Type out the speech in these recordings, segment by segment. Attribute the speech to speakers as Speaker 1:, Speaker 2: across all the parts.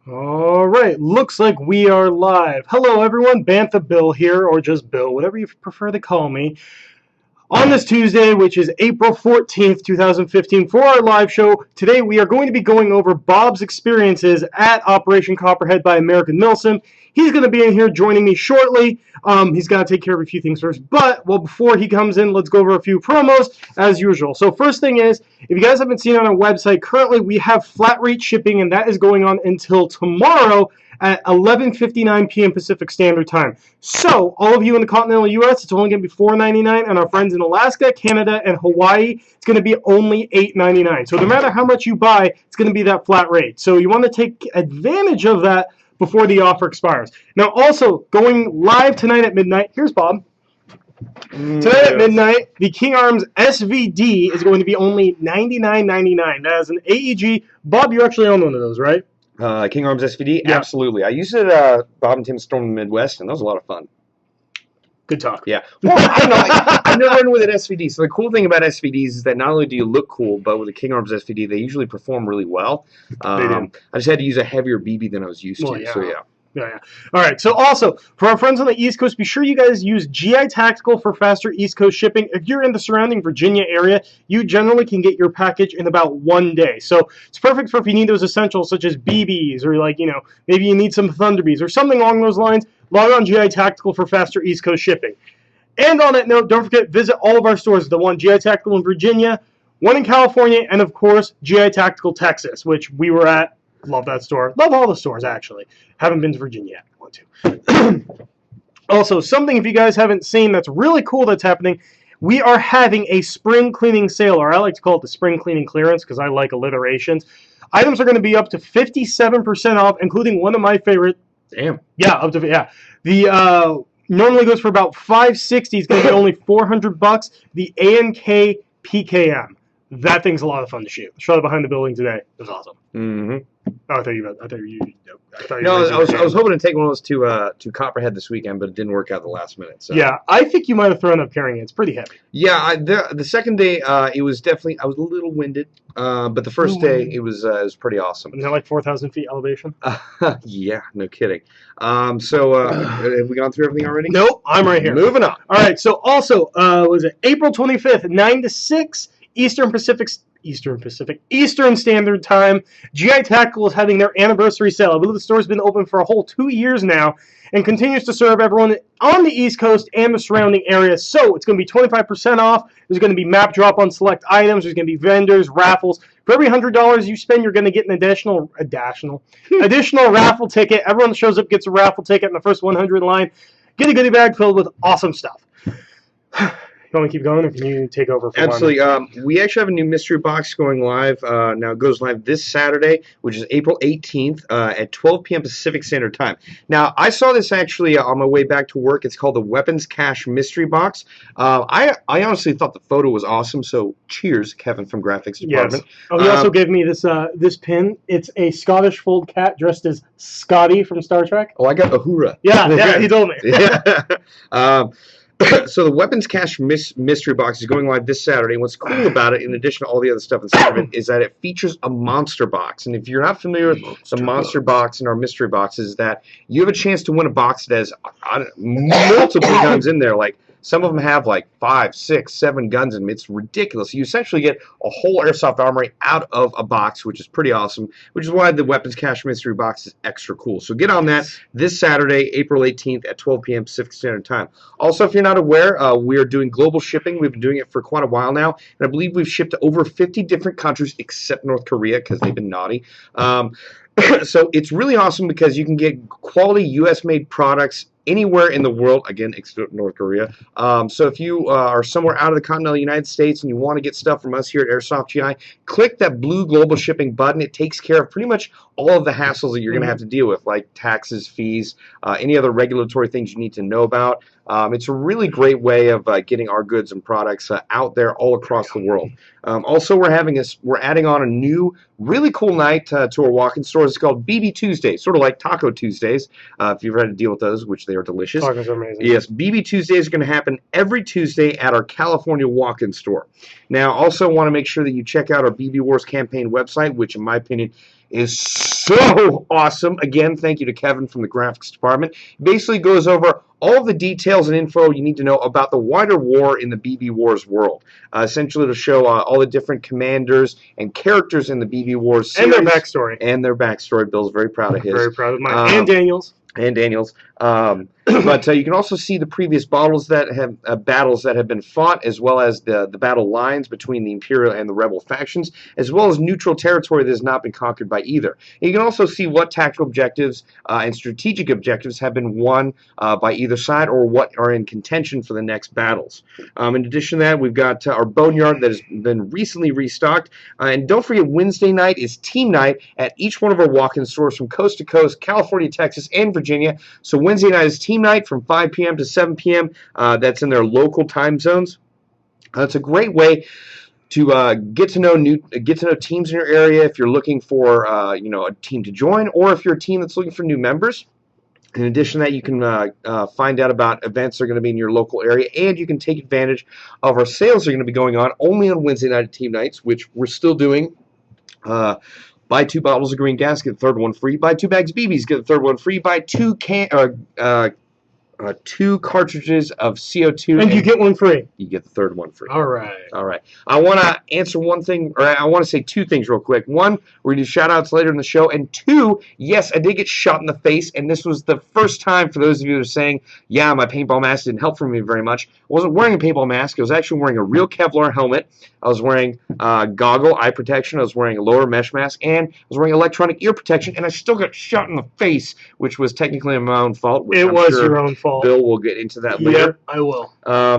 Speaker 1: All right, looks like we are live. Hello, everyone. Bantha Bill here, or just Bill, whatever you prefer to call me. On this Tuesday, which is April 14th, 2015, for our live show, today we are going to be going over Bob's experiences at Operation Copperhead by American MILSIM. He's going to be in here joining me shortly. He's got to take care of a few things first. But, well, before he comes in, let's go over a few promos as usual. So first thing is, if you guys haven't seen on our website, currently we have flat rate shipping, and that is going on until tomorrow at 11:59 p.m. Pacific Standard Time. So, all of you in the continental U.S., it's only going to be $4.99, and our friends in Alaska, Canada, and Hawaii, it's going to be only $8.99. So, no matter how much you buy, it's going to be that flat rate. So, you want to take advantage of that before the offer expires. Now, also, going live tonight at midnight, here's Bob. Tonight at midnight, the King Arms SVD is going to be only $99.99. That is an AEG. Bob, you actually own one of those, right?
Speaker 2: King Arms SVD?
Speaker 1: Yeah.
Speaker 2: Absolutely. I used it at Bob and Tim's Storm in the Midwest, and that was a lot of fun.
Speaker 1: Good talk.
Speaker 2: Yeah. Well, I don't know. I've never run with an SVD. So the cool thing about SVDs is that not only do you look cool, but with the King Arms SVD, they usually perform really well.
Speaker 1: They do.
Speaker 2: I just had to use a heavier BB than I was used
Speaker 1: Well,
Speaker 2: to.
Speaker 1: yeah.
Speaker 2: So, yeah.
Speaker 1: Yeah. All right. So also, for our friends on the East Coast, be sure you guys use GI Tactical for faster East Coast shipping. If you're in the surrounding Virginia area, you generally can get your package in about 1 day. So it's perfect for if you need those essentials such as BBs or maybe you need some Thunderbees or something along those lines. Log on GI Tactical for faster East Coast shipping. And on that note, don't forget, visit all of our stores. The one GI Tactical in Virginia, one in California, and of course, GI Tactical Texas, which we were at. Love that store. Love all the stores, actually. Haven't been to Virginia yet. Want to. Also, something if you guys haven't seen that's really cool that's happening, we are having a spring cleaning sale, or I like to call it the spring cleaning clearance because I like alliterations. Items are going to be up to 57% off, including one of my favorite.
Speaker 2: Damn.
Speaker 1: Yeah, up to, yeah. The normally goes for about $560. It's going to be only $400. The ANK PKM. That thing's a lot of fun to shoot. Shot it behind the building today. It was awesome.
Speaker 2: Mm-hmm.
Speaker 1: Oh, I thought you.
Speaker 2: No, I was hoping to take one of those to Copperhead this weekend, but it didn't work out at the last minute. So.
Speaker 1: Yeah, I think you might have thrown up carrying it. It's pretty heavy.
Speaker 2: Yeah, the second day it was definitely I was a little winded, but the first day it was pretty awesome.
Speaker 1: Isn't that like 4,000 feet elevation?
Speaker 2: Yeah, no kidding. So have we gone through everything already?
Speaker 1: Nope, I'm right here.
Speaker 2: Moving on.
Speaker 1: All right. So also, was it April 25th, 9 to 6 Eastern Standard Time? GI Tactical is having their anniversary sale. I believe the store's been open for a whole 2 years now and continues to serve everyone on the East Coast and the surrounding areas. So it's going to be 25% off. There's going to be map drop on select items. There's going to be vendors, raffles. For every $100 you spend, you're going to get an additional raffle ticket. Everyone that shows up gets a raffle ticket in the first 100 in line. Get a goodie bag filled with awesome stuff. You want me to keep going, or can you take over for
Speaker 2: Absolutely. We actually have a new mystery box going live. Now, it goes live this Saturday, which is April 18th at 12 p.m. Pacific Standard Time. Now, I saw this actually on my way back to work. It's called the Weapons Cache Mystery Box. I honestly thought the photo was awesome, so cheers, Kevin from Graphics Department.
Speaker 1: Yes. Oh, he also gave me this pin. It's a Scottish fold cat dressed as Scotty from Star Trek.
Speaker 2: Oh, I got Uhura.
Speaker 1: Yeah, he told me.
Speaker 2: Yeah. So the Weapons Cache Mystery Box is going live this Saturday. And what's cool about it, in addition to all the other stuff inside of it, is that it features a monster box. And if you're not familiar with the monster box and our mystery boxes, that you have a chance to win a box that has multiple guns in there. Like some of them have like 5, 6, 7 guns in them. It's ridiculous. You essentially get a whole Airsoft armory out of a box, which is pretty awesome, which is why the Weapons Cache Mystery Box is extra cool. So get on that this Saturday, April 18th at 12 p.m. Pacific Standard Time. Also, if you're not aware, we are doing global shipping. We've been doing it for quite a while now, and I believe we've shipped to over 50 different countries except North Korea because they've been naughty. So it's really awesome because you can get quality U.S.-made products anywhere in the world, again, except North Korea. So if you are somewhere out of the continental United States and you want to get stuff from us here at Airsoft GI, click that blue global shipping button. It takes care of pretty much all of the hassles that you're going to have to deal with, like taxes, fees, any other regulatory things you need to know about. It's a really great way of getting our goods and products out there all across the world. Also, we're adding on a new really cool night to our walk-in stores. It's called BB Tuesdays, sort of like Taco Tuesdays, if you've ever had to deal with those, which they are delicious.
Speaker 1: Tacos are amazing.
Speaker 2: Yes, BB Tuesdays are going to happen every Tuesday at our California walk-in store. Now, also want to make sure that you check out our BB Wars campaign website, which in my opinion is so awesome. Again, thank you to Kevin from the graphics department. It basically goes over all the details and info you need to know about the wider war in the BB Wars world. Essentially to show all the different commanders and characters in the BB Wars series.
Speaker 1: And their backstory.
Speaker 2: And their backstory. Bill's very proud of his.
Speaker 1: Very proud of mine. And Daniel's.
Speaker 2: And Daniels. But you can also see the previous battles that have been fought, as well as the battle lines between the Imperial and the Rebel factions, as well as neutral territory that has not been conquered by either. And you can also see what tactical objectives and strategic objectives have been won by either side, or what are in contention for the next battles. In addition to that, we've got our Boneyard that has been recently restocked. And don't forget, Wednesday night is team night at each one of our walk-in stores from coast to coast, California, Texas, and Virginia. So Wednesday night is team night from 5 p.m. to 7 p.m. That's in their local time zones. It's a great way to get to know teams in your area if you're looking for a team to join, or if you're a team that's looking for new members. In addition to that, you can find out about events that are going to be in your local area, and you can take advantage of our sales that are going to be going on only on Wednesday night at team nights, which we're still doing. Buy 2 bottles of green gas, get the third one free. Buy 2 bags of BBs, get the third one free. Buy 2 cartridges of CO2.
Speaker 1: And you get one free.
Speaker 2: You get the third one free.
Speaker 1: All right.
Speaker 2: All right. I want to answer one thing, or I want to say 2 things real quick. One, we're going to do shout-outs later in the show. And 2, yes, I did get shot in the face, and this was the first time, for those of you that are saying, yeah, my paintball mask didn't help for me very much. I wasn't wearing a paintball mask. I was actually wearing a real Kevlar helmet. I was wearing goggle eye protection. I was wearing a lower mesh mask, and I was wearing electronic ear protection, and I still got shot in the face, which was technically my own fault.
Speaker 1: It was your own fault.
Speaker 2: Bill will get into that later.
Speaker 1: Yep, I will.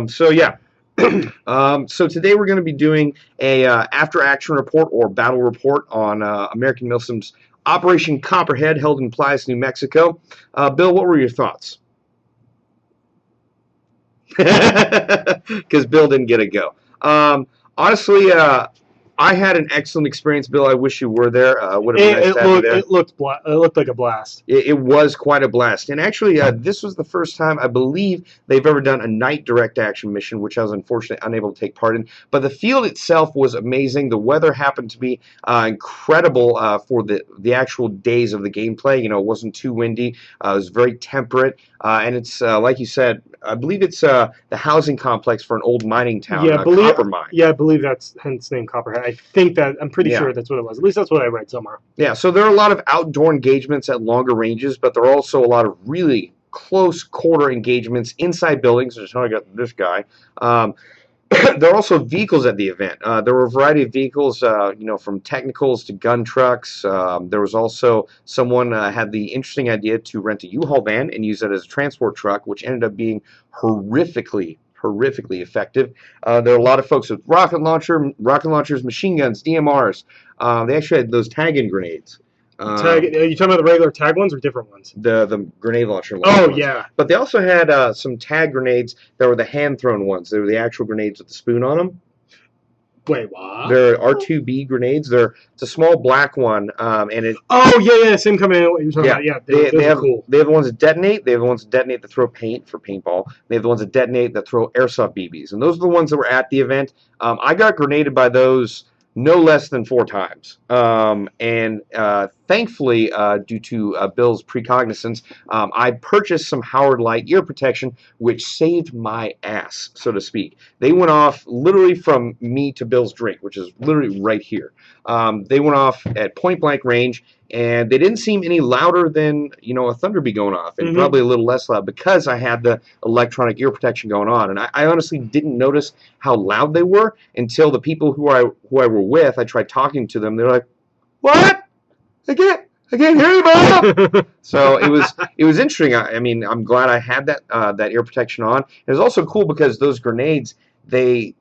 Speaker 2: So yeah. So today we're going to be doing a after-action report or battle report on American MILSIM's Operation Copperhead, held in Playas, New Mexico. Bill, what were your thoughts? Because Bill didn't get a go. Honestly, I had an excellent experience, Bill. I wish you were there. Would have been nice to have you there.
Speaker 1: It looked like a blast.
Speaker 2: It was quite a blast. And actually, this was the first time, I believe, they've ever done a night direct action mission, which I was unfortunately unable to take part in. But the field itself was amazing. The weather happened to be incredible for the actual days of the gameplay. It wasn't too windy. It was very temperate. And it's, like you said, I believe it's the housing complex for an old mining town, copper mine.
Speaker 1: Yeah, I believe that's hence name Copperhead. I'm pretty sure that's what it was. At least that's what I read somewhere.
Speaker 2: Yeah, so there are a lot of outdoor engagements at longer ranges, but there are also a lot of really close quarter engagements inside buildings, which is how I got this guy. There are also vehicles at the event. There were a variety of vehicles, from technicals to gun trucks. There was also someone had the interesting idea to rent a U-Haul van and use it as a transport truck, which ended up being horrifically effective. There are a lot of folks with rocket launchers, machine guns, DMRs. They actually had those tag-in grenades.
Speaker 1: Are you talking about the regular tag ones or different ones?
Speaker 2: The grenade launcher ones.
Speaker 1: Oh, yeah.
Speaker 2: But they also had some tag grenades that were the hand-thrown ones. They were the actual grenades with the spoon on them.
Speaker 1: Wait, what?
Speaker 2: They're R2B grenades. It's a small black one, and it.
Speaker 1: Oh yeah, same company. What you're talking about? Yeah,
Speaker 2: they have
Speaker 1: cool.
Speaker 2: They have the ones that detonate. They have the ones that detonate that throw paint for paintball. They have the ones that detonate that throw airsoft BBs, and those are the ones that were at the event. I got grenaded by those no less than 4 times, and thankfully, due to Bill's precognizance, I purchased some Howard Light ear protection, which saved my ass, so to speak. They went off literally from me to Bill's drink, which is literally right here. They went off at point-blank range, and they didn't seem any louder than, a thunder bee going off, and probably a little less loud because I had the electronic ear protection going on. And I honestly didn't notice how loud they were until the people who I were with, I tried talking to them. They're like, "What? I can't hear you, Bob." So it was interesting. I mean, I'm glad I had that ear protection on. It was also cool because those grenades, they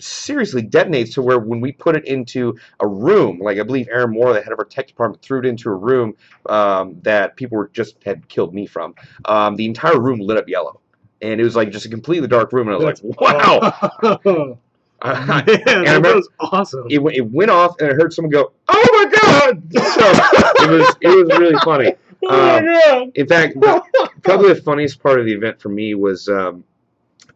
Speaker 2: seriously detonate to where when we put it into a room, like I believe Aaron Moore, the head of our tech department, threw it into a room that people had killed me from. The entire room lit up yellow. and it was like just a completely dark room, and I was
Speaker 1: That's
Speaker 2: like, wow.
Speaker 1: Man,
Speaker 2: And I
Speaker 1: that
Speaker 2: remember
Speaker 1: was awesome.
Speaker 2: it went off, and I heard someone go, "Oh my god!" So it was really funny.
Speaker 1: Oh my god!
Speaker 2: In fact, probably the funniest part of the event for me was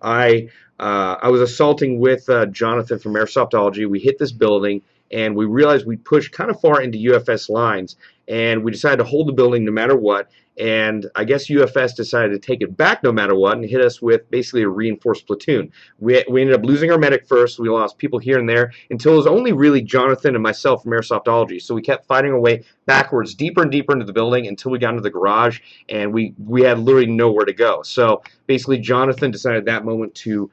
Speaker 2: I was assaulting with Jonathan from Airsoftology. We hit this building, and we realized we pushed kind of far into UFS lines, and we decided to hold the building no matter what. And I guess UFS decided to take it back no matter what and hit us with basically a reinforced platoon. We ended up losing our medic first. We lost people here and there until it was only really Jonathan and myself from Airsoftology. So we kept fighting our way backwards, deeper and deeper into the building until we got into the garage, and we had literally nowhere to go. So basically, Jonathan decided at that moment to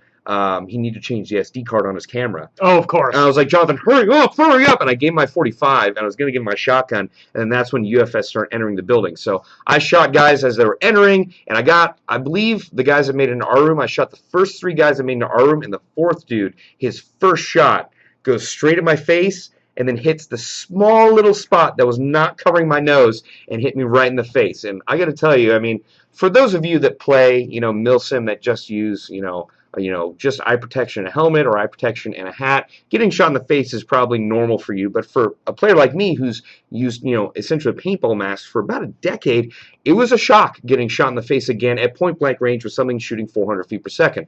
Speaker 2: he needed to change the SD card on his camera.
Speaker 1: Oh, of course.
Speaker 2: And I was like, Jonathan, hurry up! And I gave him my 45, and I was going to give him my shotgun, and then that's when UFS started entering the building. So I shot guys as they were entering, and I believe the guys that made it into our room, I shot the first 3 guys that made it into our room, and the 4th dude, his first shot goes straight at my face, and then hits the small little spot that was not covering my nose and hit me right in the face. And I got to tell you, I mean, for those of you that play, MILSIM that just use, just eye protection and a helmet or eye protection and a hat, getting shot in the face is probably normal for you. But for a player like me who's used, essentially a paintball mask for about a decade, it was a shock getting shot in the face again at point blank range with something shooting 400 feet per second.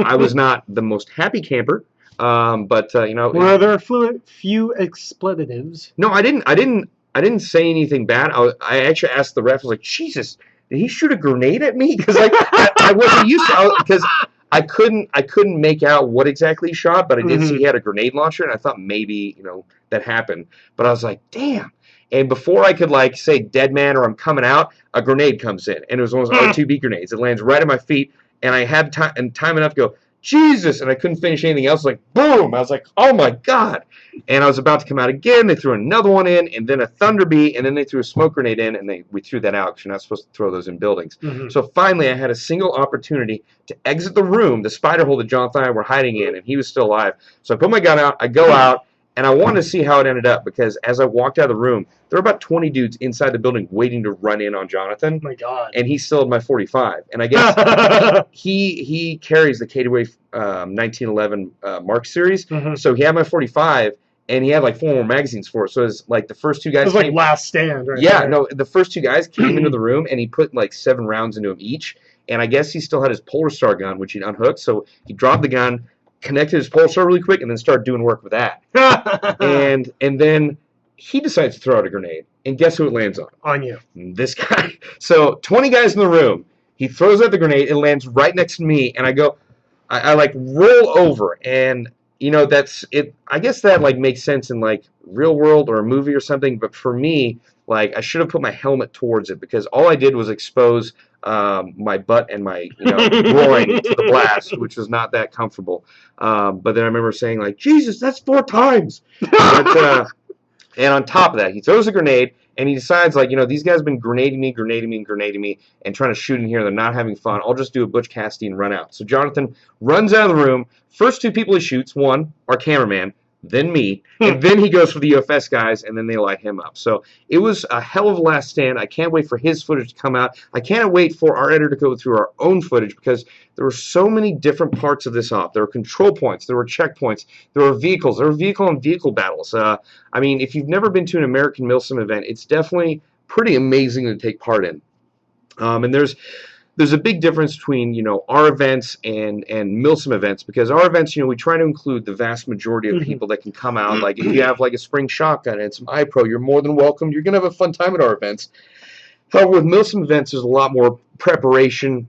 Speaker 2: I was not the most happy camper. But
Speaker 1: were there few expletives?
Speaker 2: No, I didn't say anything bad. I actually asked the ref. I was like, Jesus, did he shoot a grenade at me? Because I wasn't used to, because I couldn't make out what exactly he shot, but I did see he had a grenade launcher, and I thought maybe that happened. But I was like, damn. And before I could say dead man or I'm coming out, a grenade comes in, and it was one of those R2B grenades. It lands right at my feet, and I had time enough to go, Jesus, and I couldn't finish anything else. Like, boom! I was like, oh my god! And I was about to come out again. They threw another one in, and then a thunder bee, and then they threw a smoke grenade in, and we threw that out because you're not supposed to throw those in buildings. So finally, I had a single opportunity to exit the room, the spider hole that Jonathan and I were hiding in, and he was still alive. So I put my gun out, I go out, and I wanted to see how it ended up, because as I walked out of the room, there were about 20 dudes inside the building waiting to run in on Jonathan.
Speaker 1: Oh my god.
Speaker 2: And he still had my 45. And I guess he carries the K2A 1911 Mark series. So he had my 45, and he had 4 more magazines for it. So it was the first 2 guys.
Speaker 1: It was like last stand, right?
Speaker 2: Yeah, no, the first 2 guys came into the room, and he put 7 rounds into them each. And I guess he still had his Polar Star gun, which he'd unhooked. So he dropped the gun, connected his Polar Star really quick, and then started doing work with that. and then he decides to throw out a grenade, and guess who it lands on?
Speaker 1: On you.
Speaker 2: This guy. So 20 guys in the room. He throws out the grenade. It lands right next to me, and I go, I roll over, and that's it. I guess that makes sense in real world or a movie or something. But for me, I should have put my helmet towards it, because all I did was expose my butt and my groin to the blast, which was not that comfortable. But then I remember saying Jesus, that's 4 times. But, and on top of that, he throws a grenade, and he decides, these guys have been grenading me, and trying to shoot in here. They're not having fun. I'll just do a Butch Cassidy and run out. So Jonathan runs out of the room. First 2 people he shoots, one, our cameraman, then me, and then he goes for the UFS guys, and then they light him up. So it was a hell of a last stand. I can't wait for his footage to come out. I can't wait for our editor to go through our own footage, because there were so many different parts of this op. There were control points, there were checkpoints, there were vehicles, there were vehicle on vehicle battles. I mean, if you've never been to an American MILSIM event, it's definitely pretty amazing to take part in. And there's a big difference between our events and MILSIM events, because our events, we try to include the vast majority of people that can come out. If you have a spring shotgun and some iPro, you're more than welcome. You're gonna have a fun time at our events. However, with MILSIM events, there's a lot more preparation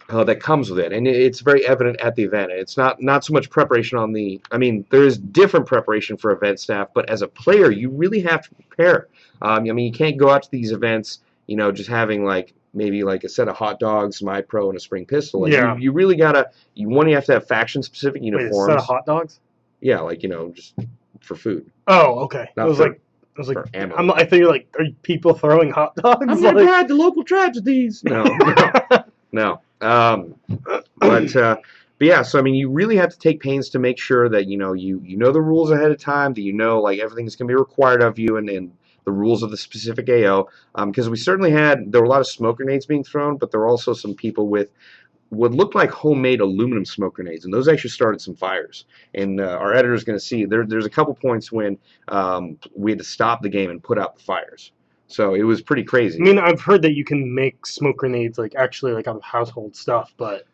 Speaker 2: that comes with it, and it's very evident at the event. It's not so much preparation on the. I mean, there is different preparation for event staff, but as a player, you really have to prepare. I mean, you can't go out to these events, just having maybe a set of hot dogs, my pro, and a spring pistol. You really gotta. You have to have faction specific uniforms.
Speaker 1: Wait, a set of hot dogs?
Speaker 2: Yeah, just for food.
Speaker 1: Oh, okay.
Speaker 2: Not
Speaker 1: I was like,
Speaker 2: ammo.
Speaker 1: I think are people throwing hot dogs?
Speaker 2: I'm gonna ride the local tragedies. No, no. But yeah. So I mean, you really have to take pains to make sure that you know the rules ahead of time. That everything's gonna be required of you, and the rules of the specific AO, because there were a lot of smoke grenades being thrown, but there were also some people with what looked like homemade aluminum smoke grenades, and those actually started some fires. And our editor is going to see there's a couple points when we had to stop the game and put out the fires. So it was pretty crazy.
Speaker 1: I mean, I've heard that you can make smoke grenades like actually like out of household stuff, but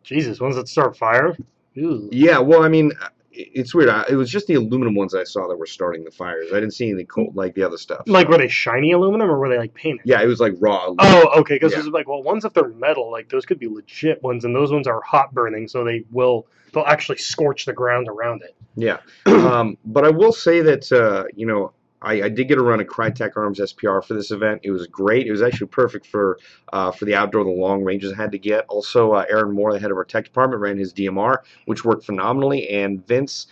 Speaker 1: Jesus, ones that start fire? Ew.
Speaker 2: Yeah, well, I mean, it's weird. It was just the aluminum ones I saw that were starting the fires. I didn't see anything cold like the other stuff.
Speaker 1: Like, were they shiny aluminum or were they like painted?
Speaker 2: Yeah, it was like raw aluminum.
Speaker 1: Oh, okay. Because
Speaker 2: Yeah.
Speaker 1: it's like, well, ones if they're metal, like those could be legit ones, and those ones are hot burning, so they'll actually scorch the ground around it.
Speaker 2: Yeah, but I will say that you know, I did get to run a Crytek Arms SPR for this event. It was great. It was actually perfect for the outdoor, the long ranges I had to get. Also, Aaron Moore, the head of our tech department, ran his DMR, which worked phenomenally. And Vince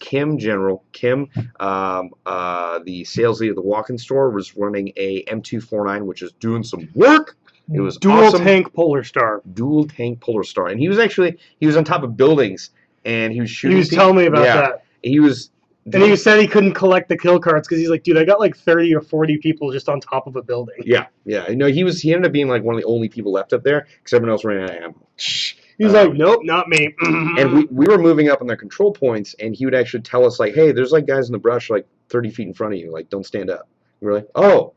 Speaker 2: Kim, General Kim, the sales lead of the walk-in store, was running a M249, which is doing some work. It was
Speaker 1: dual
Speaker 2: awesome.
Speaker 1: tank Polar Star.
Speaker 2: Dual tank Polar Star, and he was on top of buildings, and he was shooting.
Speaker 1: He was telling me about that.
Speaker 2: And
Speaker 1: he said he couldn't collect the kill cards because he's like, dude, I got like 30 or 40 people just on top of a building.
Speaker 2: Yeah. You know, he ended up being like one of the only people left up there because everyone else ran out of ammo.
Speaker 1: He's like, nope, not me.
Speaker 2: And we were moving up on their control points, and he would actually tell us like, hey, there's like guys in the brush like 30 feet in front of you, like don't stand up. And we're like, oh.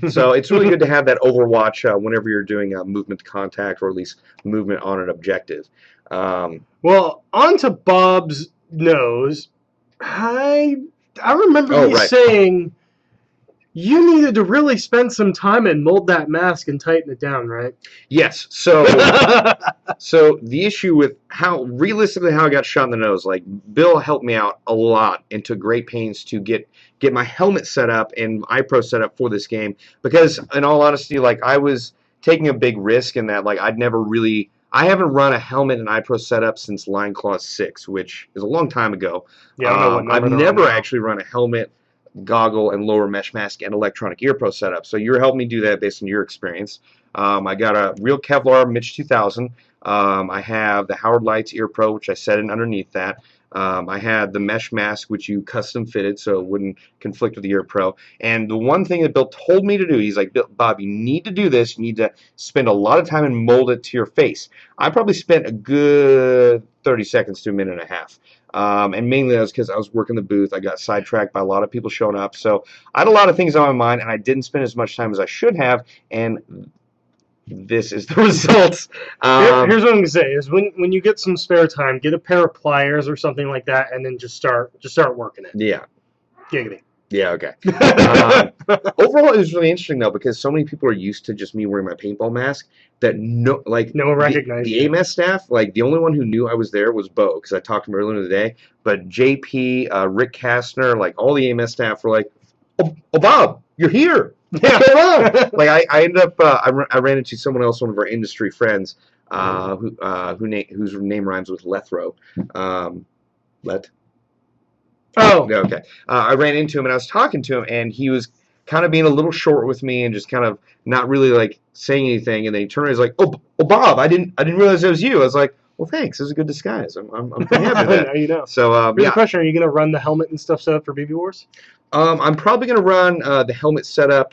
Speaker 2: So it's really good to have that overwatch whenever you're doing movement to contact, or at least movement on an objective.
Speaker 1: Well, on to Bob's nose. I remember you saying you needed to really spend some time and mold that mask and tighten it down, right?
Speaker 2: Yes. So so the issue with how I got shot in the nose, like Bill helped me out a lot and took great pains to get my helmet set up and iPro set up for this game, because in all honesty, like I was taking a big risk in that, like I haven't run a helmet and iPro setup since Line Claw 6, which is a long time ago.
Speaker 1: Yeah, I know what
Speaker 2: I've never actually run a helmet, goggle, and lower mesh mask and electronic ear pro setup. So you're helping me do that based on your experience. I got a real Kevlar Mitch 2000. I have the Howard Lights ear pro, which I set in underneath that. I had the mesh mask, which you custom fitted so it wouldn't conflict with the ear pro. And the one thing that Bill told me to do, he's like, Bob, you need to do this. You need to spend a lot of time and mold it to your face. I probably spent a good 30 seconds to a minute and a half. And mainly that was because I was working the booth. I got sidetracked by a lot of people showing up. So I had a lot of things on my mind, and I didn't spend as much time as I should have. And this is the results.
Speaker 1: Here's what I'm gonna say: is when you get some spare time, get a pair of pliers or something like that, and then just start working it.
Speaker 2: Yeah.
Speaker 1: Giggity.
Speaker 2: Yeah. Okay. Overall, it was really interesting though, because so many people are used to just me wearing my paintball mask that no one recognized the AMS staff. Like the only one who knew I was there was Bo, because I talked to him earlier in the day. But JP, Rick Kastner, like all the AMS staff were like, "Oh, Bob, you're here."
Speaker 1: Yeah.
Speaker 2: Like I ended up I ran into someone else, one of our industry friends, whose name rhymes with Lethro.
Speaker 1: Oh.
Speaker 2: Yeah, okay. I ran into him and I was talking to him, and he was kind of being a little short with me and just kind of not really like saying anything. And then he turned around, he's like, "Oh, Bob, I didn't realize it was you." I was like, "Well, thanks. It was a good disguise. I'm pretty happy with that."
Speaker 1: Now you know.
Speaker 2: So
Speaker 1: here's the question: are you gonna run the helmet and stuff set up for BB Wars?
Speaker 2: I'm probably going to run the helmet setup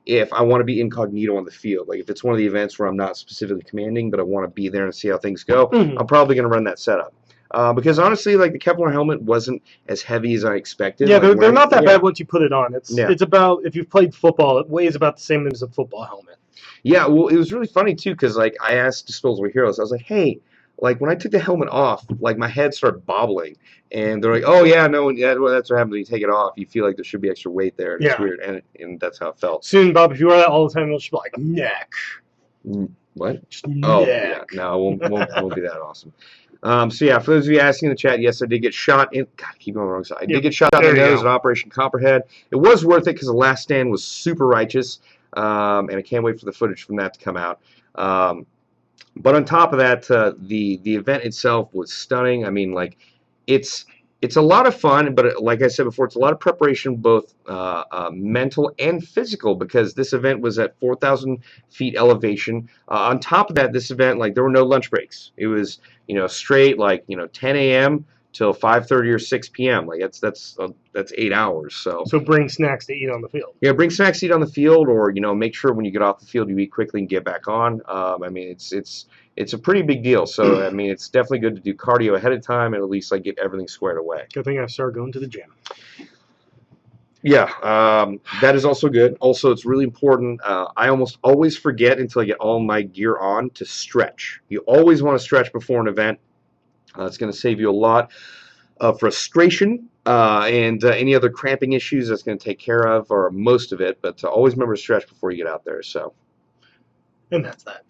Speaker 2: if I want to be incognito on the field. Like if it's one of the events where I'm not specifically commanding, but I want to be there and see how things go, I'm probably going to run that setup. Because honestly, like the Kevlar helmet wasn't as heavy as I expected.
Speaker 1: Yeah, they're not that bad once you put it on. It's about, if you've played football, it weighs about the same as a football helmet. Yeah,
Speaker 2: well, it was really funny too, because like I asked Disposable Heroes, I was like, hey, like when I took the helmet off, like my head started bobbling, and they're like, "Oh yeah, no, well, that's what happens when you take it off. You feel like there should be extra weight there. And It's weird, and that's how it felt."
Speaker 1: Soon, Bob, if you wear that all the time, it'll just be like neck.
Speaker 2: What?
Speaker 1: Just
Speaker 2: Oh
Speaker 1: neck.
Speaker 2: yeah, no, it won't be that awesome. So yeah, for those of you asking in the chat, yes, I did get shot in. God, I keep going the wrong side. I did get shot in the nose in Operation Copperhead. It was worth it because the last stand was super righteous, and I can't wait for the footage from that to come out. But on top of that, the event itself was stunning. I mean, like, it's a lot of fun, but like I said before, it's a lot of preparation, both mental and physical, because this event was at 4,000 feet elevation. On top of that, this event, like, there were no lunch breaks. It was, straight, like, 10 a.m. till 5:30 or 6 p.m. Like that's 8 hours. So
Speaker 1: bring snacks to eat on the field.
Speaker 2: yeah, bring snacks to eat on the field, or make sure when you get off the field you eat quickly and get back on. I mean, it's a pretty big deal. So I mean, it's definitely good to do cardio ahead of time and at least like get everything squared away.
Speaker 1: Good thing I started going to the gym.
Speaker 2: Yeah, that is also good. Also, it's really important. I almost always forget until I get all my gear on to stretch. You always want to stretch before an event. It's going to save you a lot of frustration and any other cramping issues that's going to take care of, or most of it. But always remember to stretch before you get out there. So,
Speaker 1: and that's that.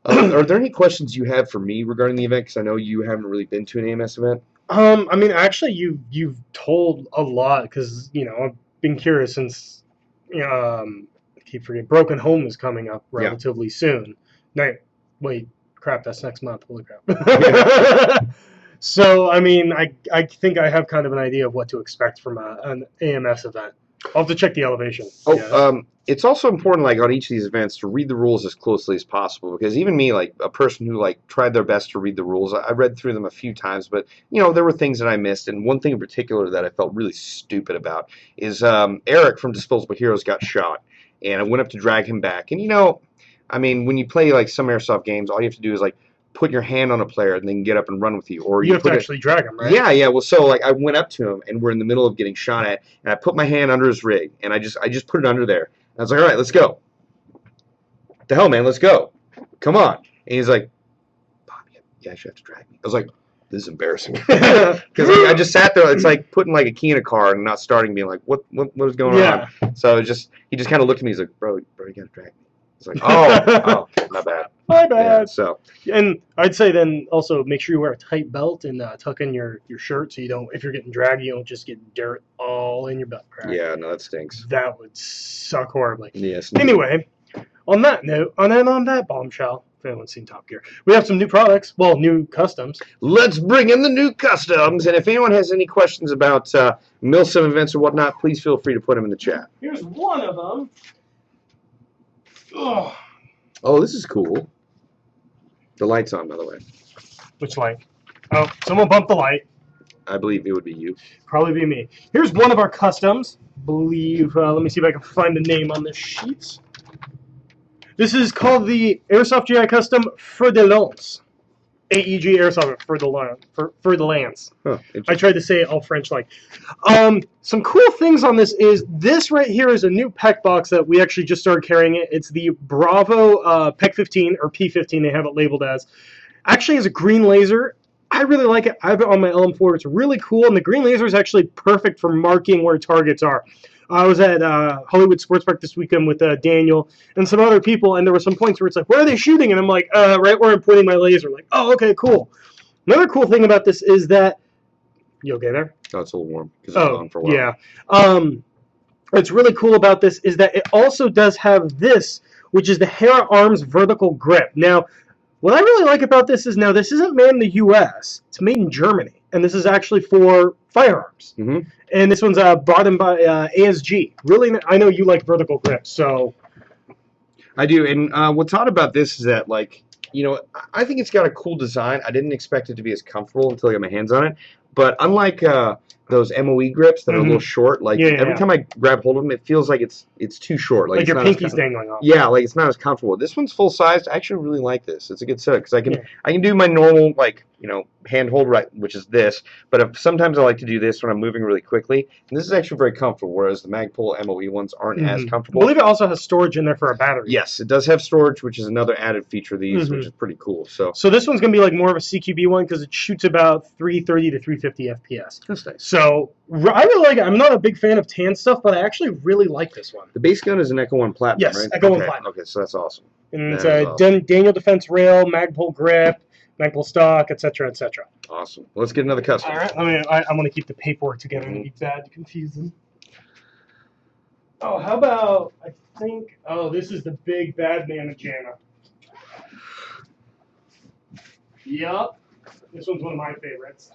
Speaker 2: Are there any questions you have for me regarding the event? Because I know you haven't really been to an AMS event.
Speaker 1: I mean, actually, you've told a lot because I've been curious since I keep forgetting Broken Home is coming up relatively soon. No, wait, crap, that's next month. Holy crap! So I mean, I think I have kind of an idea of what to expect from an AMS event. I'll have to check the elevation.
Speaker 2: It's also important, like on each of these events, to read the rules as closely as possible. Because even me, like a person who like tried their best to read the rules, I read through them a few times, but there were things that I missed. And one thing in particular that I felt really stupid about is Eric from Disposable Heroes got shot, and I went up to drag him back. And I mean, when you play like some Airsoft games, all you have to do is like put your hand on a player and then get up and run with you, or
Speaker 1: you have to actually drag him, right?
Speaker 2: Yeah. Well, so like I went up to him and we're in the middle of getting shot at, and I put my hand under his rig and I just put it under there. And I was like, all right, let's go. What the hell, man, let's go. Come on. And he's like, Bob, you actually have to drag me. I was like, this is embarrassing. Because I just sat there. It's like putting like a key in a car and not starting, being like, what is going on? So he just kind of looked at me. He's like, bro, you got to drag me. It's like, oh, my bad.
Speaker 1: My bad.
Speaker 2: Yeah,
Speaker 1: and I'd say then also make sure you wear a tight belt and tuck in your shirt so you don't, if you're getting dragged, you don't just get dirt all in your butt crack.
Speaker 2: Yeah, no, that stinks.
Speaker 1: That would suck horribly.
Speaker 2: Yes.
Speaker 1: Anyway, on that note, on that bombshell, if anyone's seen Top Gear, we have some new products, well, new customs.
Speaker 2: Let's bring in the new customs, and if anyone has any questions about MILSIM events or whatnot, please feel free to put them in the chat.
Speaker 1: Here's one of them.
Speaker 2: Oh, this is cool. The light's on, by the way.
Speaker 1: Which light? Oh, someone bumped the light.
Speaker 2: I believe it would be you.
Speaker 1: Probably be me. Here's one of our customs. Let me see if I can find the name on this sheet. This is called the Airsoft GI Custom Feu de Lance. AEG Airsoft for the Lance.
Speaker 2: Huh,
Speaker 1: I tried to say it all French-like. Some cool things on this is this right here is a new PEC box that we actually just started carrying it. It's the Bravo PEC 15 or P15. They have it labeled as. Actually, has a green laser. I really like it. I have it on my LM4. It's really cool, and the green laser is actually perfect for marking where targets are. I was at Hollywood Sports Park this weekend with Daniel and some other people, and there were some points where it's like, where are they shooting? And I'm like, right where I'm pointing my laser. Like, oh, okay, cool. Another cool thing about this is that, you okay there?
Speaker 2: Oh, it's a little warm because it's on for a while.
Speaker 1: Yeah. What's really cool about this is that it also does have this, which is the Hera Arms vertical grip. Now, what I really like about this is now this isn't made in the U.S. It's made in Germany, and this is actually for firearms.
Speaker 2: Mm-hmm.
Speaker 1: And this one's brought in by ASG. Really, I know you like vertical grips, so.
Speaker 2: I do, and what's odd about this is that, like, I think it's got a cool design. I didn't expect it to be as comfortable until I got my hands on it. But unlike those MOE grips that are a little short, like every time I grab hold of them, it feels like it's too short.
Speaker 1: Like your pinky's dangling off.
Speaker 2: Yeah, like it's not as comfortable. This one's full size. I actually really like this. It's a good setup because I can do my normal hand hold which is this. But sometimes I like to do this when I'm moving really quickly. And this is actually very comfortable, whereas the Magpul MOE ones aren't as comfortable.
Speaker 1: I believe it also has storage in there for a battery.
Speaker 2: Yes, it does have storage, which is another added feature of these, which is pretty cool. So
Speaker 1: this one's going to be like more of a CQB one because it shoots about 330 to 350 FPS.
Speaker 2: That's nice.
Speaker 1: So I really like it. I'm not a big fan of tan stuff, but I actually really like this one.
Speaker 2: The base gun is an Echo 1 Platinum,
Speaker 1: yes,
Speaker 2: right?
Speaker 1: Yes, Echo 1 Platinum.
Speaker 2: Okay, so that's awesome.
Speaker 1: And it's a Daniel Defense Rail, Magpul Grip, Magpul Stock, etc., etc.
Speaker 2: Awesome. Well, let's get another custom.
Speaker 1: All right. I'm going to keep the paperwork together and be bad to confuse them. Oh, how about, this is the big bad Mamajana. Yup. This one's one of my favorites.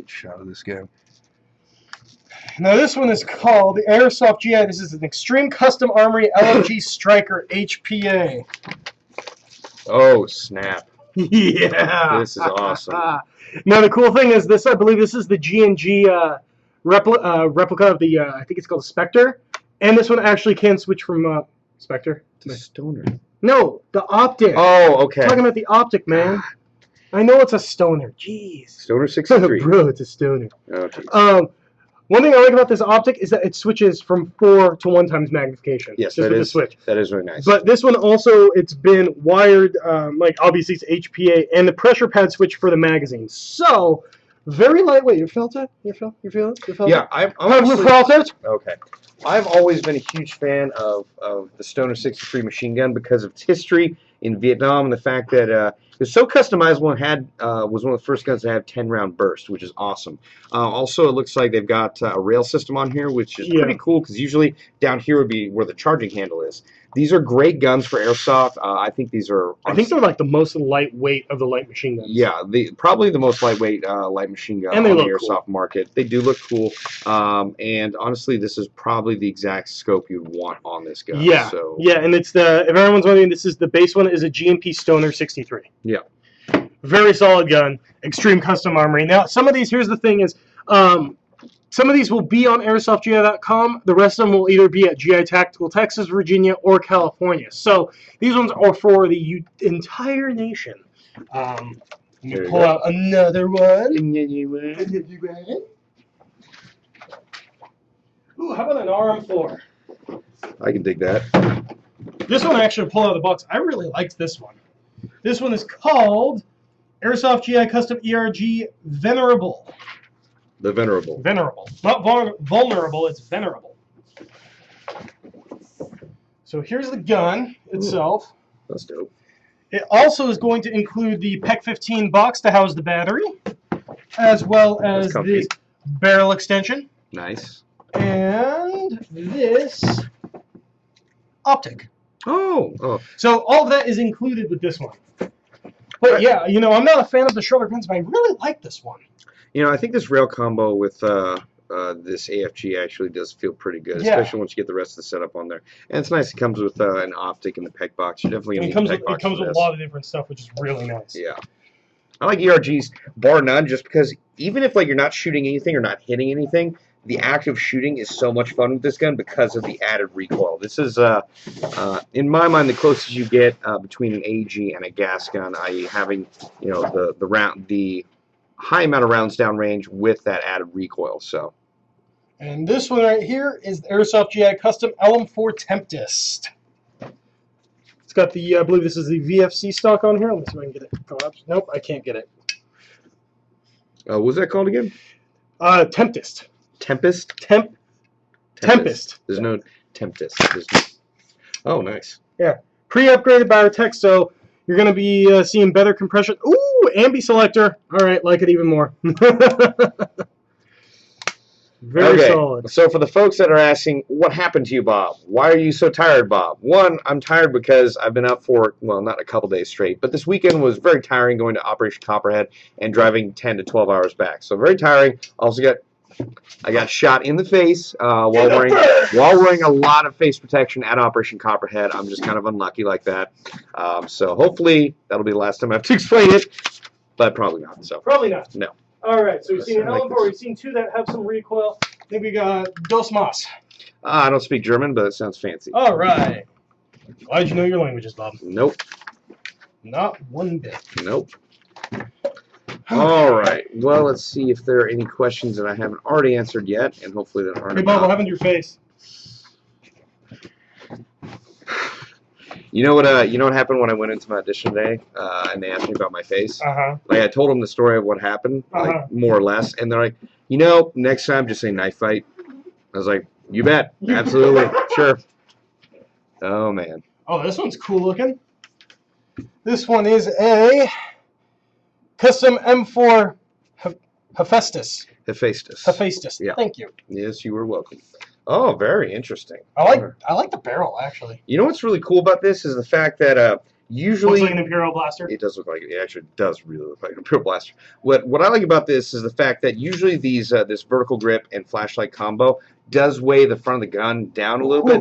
Speaker 2: Shot of this guy.
Speaker 1: Now this one is called the Airsoft GI. This is an Extreme Custom Armory LMG Striker HPA.
Speaker 2: Oh, snap.
Speaker 1: Yeah.
Speaker 2: This is awesome.
Speaker 1: Now the cool thing is this. I believe this is the G&G replica of the. I think it's called Spectre, and this one actually can switch from Spectre
Speaker 2: The Stoner.
Speaker 1: No, the optic.
Speaker 2: Oh, okay.
Speaker 1: Talking about the optic, man. I know it's a stoner. Jeez.
Speaker 2: Stoner 63.
Speaker 1: Bro, it's a stoner.
Speaker 2: Oh, geez.
Speaker 1: One thing I like about this optic is that it switches from 4 to 1 times magnification.
Speaker 2: Yes,
Speaker 1: just with the switch.
Speaker 2: That is really nice.
Speaker 1: But this one also, it's been wired, like obviously it's HPA, and the pressure pad switch for the magazine. So, very lightweight. You felt it? You feel it?
Speaker 2: Yeah,
Speaker 1: Have you felt it?
Speaker 2: Okay. I've always been a huge fan of the Stoner 63 machine gun because of its history in Vietnam and the fact that it was so customizable and had was one of the first guns to have 10-round burst, which is awesome. Also, it looks like they've got a rail system on here, which is pretty cool because usually down here would be where the charging handle is. These are great guns for airsoft. I think these are.
Speaker 1: I think they're like the most lightweight of the light machine guns.
Speaker 2: Yeah, probably the most lightweight light machine gun on the airsoft market. They do look cool, and honestly, this is probably the exact scope you'd want on this gun.
Speaker 1: Yeah,
Speaker 2: so.
Speaker 1: Yeah, and it's the. If everyone's wondering, this is the base one is a GMP Stoner 63.
Speaker 2: Yeah,
Speaker 1: very solid gun, extreme custom armory. Now, some of these. Here's the thing: is some of these will be on AirsoftGI.com. The rest of them will either be at GI Tactical Texas, Virginia, or California. So these ones are for the entire nation. Let me pull out another one. Ooh, how about an RM4?
Speaker 2: I can dig that.
Speaker 1: This one I actually pulled out of the box. I really liked this one. This one is called Airsoft GI Custom ERG Venerable.
Speaker 2: The Venerable.
Speaker 1: Venerable. Not vulnerable, it's venerable. So here's the gun itself.
Speaker 2: That's dope.
Speaker 1: It also is going to include the PEC 15 box to house the battery, as well as this barrel extension.
Speaker 2: Nice.
Speaker 1: And this optic.
Speaker 2: Oh.
Speaker 1: So all of that is included with this one. But yeah, you know, I'm not a fan of the shoulder guns, but I really like this one.
Speaker 2: You know, I think this rail combo with this AFG actually does feel pretty good, especially once you get the rest of the setup on there. And it's nice. It comes with an optic and the PEC box. You're definitely going to need the PEC box.
Speaker 1: It comes with a lot of different stuff, which is really nice.
Speaker 2: Yeah. I like ERGs, bar none, just because even if like you're not shooting anything or not hitting anything, the act of shooting is so much fun with this gun because of the added recoil. This is, in my mind, the closest you get between an AG and a gas gun, i.e., having the high amount of rounds downrange with that added recoil. So,
Speaker 1: and this one right here is the Airsoft GI Custom LM4 Tempest. It's got the, I believe this is the VFC stock on here. Let me see if I can get it going up. Nope, I can't get it.
Speaker 2: What was that called again?
Speaker 1: Tempest.
Speaker 2: Tempest?
Speaker 1: Tempest.
Speaker 2: There's no Tempest. Oh, nice.
Speaker 1: Yeah. Pre-upgraded by our tech, so you're going to be seeing better compression. Ooh, ambi selector. All right, like it even more. Very solid.
Speaker 2: So for the folks that are asking, what happened to you, Bob? Why are you so tired, Bob? One, I'm tired because I've been up for, well, not a couple days straight, but this weekend was very tiring going to Operation Copperhead and driving 10 to 12 hours back. So very tiring. Also I got shot in the face while wearing a lot of face protection at Operation Copperhead. I'm just kind of unlucky like that. So hopefully that'll be the last time I have to explain it, but probably not. So
Speaker 1: probably not.
Speaker 2: No.
Speaker 1: All right. So we've seen an LM4. We've seen two that have some recoil. I think we got Dos Mas.
Speaker 2: I don't speak German, but it sounds fancy.
Speaker 1: All right. Glad you know your languages, Bob.
Speaker 2: Nope.
Speaker 1: Not one bit.
Speaker 2: Nope. All right. Well, let's see if there are any questions that I haven't already answered yet, and hopefully that aren't.
Speaker 1: Hey, Bob, what happened to your face?
Speaker 2: You know what happened when I went into my audition today, and they asked me about my face? Like I told them the story of what happened, like more or less, and they're like, next time just say knife fight. I was like, you bet, absolutely, sure. Oh man.
Speaker 1: Oh, this one's cool looking. This one is a custom M4 Hephaestus.
Speaker 2: Hephaestus. Yeah.
Speaker 1: Thank you.
Speaker 2: Yes, you were welcome. Oh, very interesting.
Speaker 1: I like the barrel actually.
Speaker 2: You know what's really cool about this is the fact that usually
Speaker 1: looks like an Imperial blaster.
Speaker 2: It does look like it. Actually does really look like an Imperial blaster. What I like about this is the fact that usually these this vertical grip and flashlight combo does weigh the front of the gun down a little bit.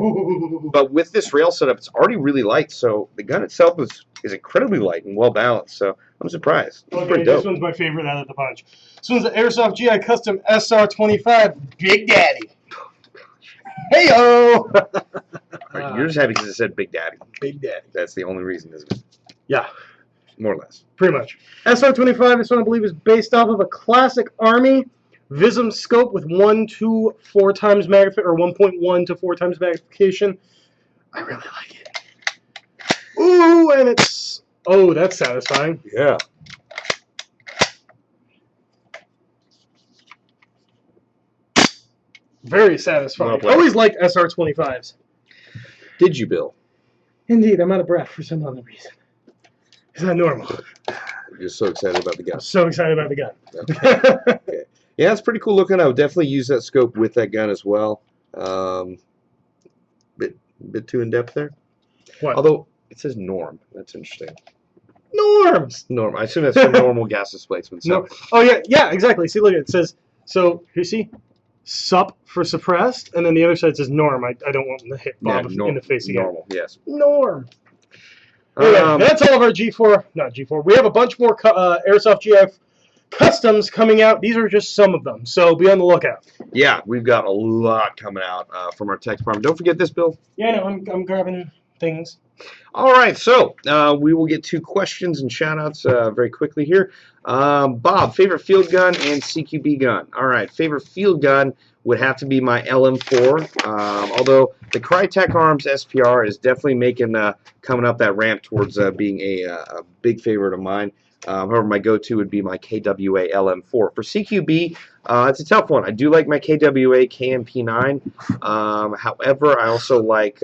Speaker 2: But with this rail setup, it's already really light, so the gun itself is is incredibly light and well balanced. So I'm surprised. It's
Speaker 1: Okay,
Speaker 2: pretty
Speaker 1: this
Speaker 2: dope.
Speaker 1: one's my favorite out of the bunch. This one's the Airsoft GI Custom SR25 Big Daddy. Hey-o!
Speaker 2: You're just happy because it said Big Daddy.
Speaker 1: Big Daddy.
Speaker 2: That's the only reason, isn't it?
Speaker 1: Yeah.
Speaker 2: More or less.
Speaker 1: Pretty much. SR25, this one I believe is based off of a classic Army Vism scope with 1 to 4 times magnification, or 1.1 to 4 times magnification. I really like it. Ooh, and it's... Oh, that's satisfying.
Speaker 2: Yeah.
Speaker 1: Very satisfying.
Speaker 2: Well
Speaker 1: I
Speaker 2: played.
Speaker 1: always liked SR25s.
Speaker 2: Did you, Bill?
Speaker 1: Indeed, I'm out of breath for some other reason. Is that normal?
Speaker 2: You're so excited about the gun.
Speaker 1: I'm so excited about the gun.
Speaker 2: Okay. Yeah, it's pretty cool looking. I would definitely use that scope with that gun as well. Bit too in depth there.
Speaker 1: What?
Speaker 2: Although it says norm. That's interesting.
Speaker 1: Norms!
Speaker 2: Norm. I assume that's for normal gas displacement. So.
Speaker 1: No. Oh, yeah, exactly. See, look, it says, so, you see? Sup for suppressed, and then the other side says norm. I don't want to hit Bob in the face again.
Speaker 2: Normal, yes.
Speaker 1: Norm. Okay, that's all of our G4, not G4. We have a bunch more Airsoft GF customs coming out. These are just some of them, so be on the lookout.
Speaker 2: Yeah, we've got a lot coming out from our tech department. Don't forget this, Bill.
Speaker 1: Yeah, no, I'm grabbing things.
Speaker 2: All right, so we will get to questions and shout-outs very quickly here. Bob, favorite field gun and CQB gun. All right, favorite field gun would have to be my LM4, although the Crytek Arms SPR is definitely coming up that ramp towards being a big favorite of mine. However, my go-to would be my KWA LM4. For CQB, it's a tough one. I do like my KWA KMP9. However, I also like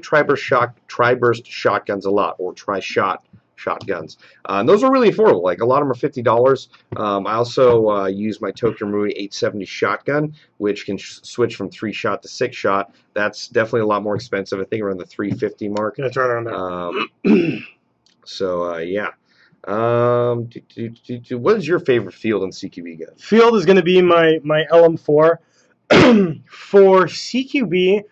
Speaker 2: tri-burst shotguns a lot, or tri-shot shotguns. And those are really affordable. Like a lot of them are $50. I also use my Tokyo Marui 870 shotgun, which can switch from 3-shot to 6-shot. That's definitely a lot more expensive. I think around the $350 mark.
Speaker 1: Yeah, it's right around there.
Speaker 2: So yeah. What is your favorite field in CQB gun?
Speaker 1: Field is going to be my LM4. For CQB,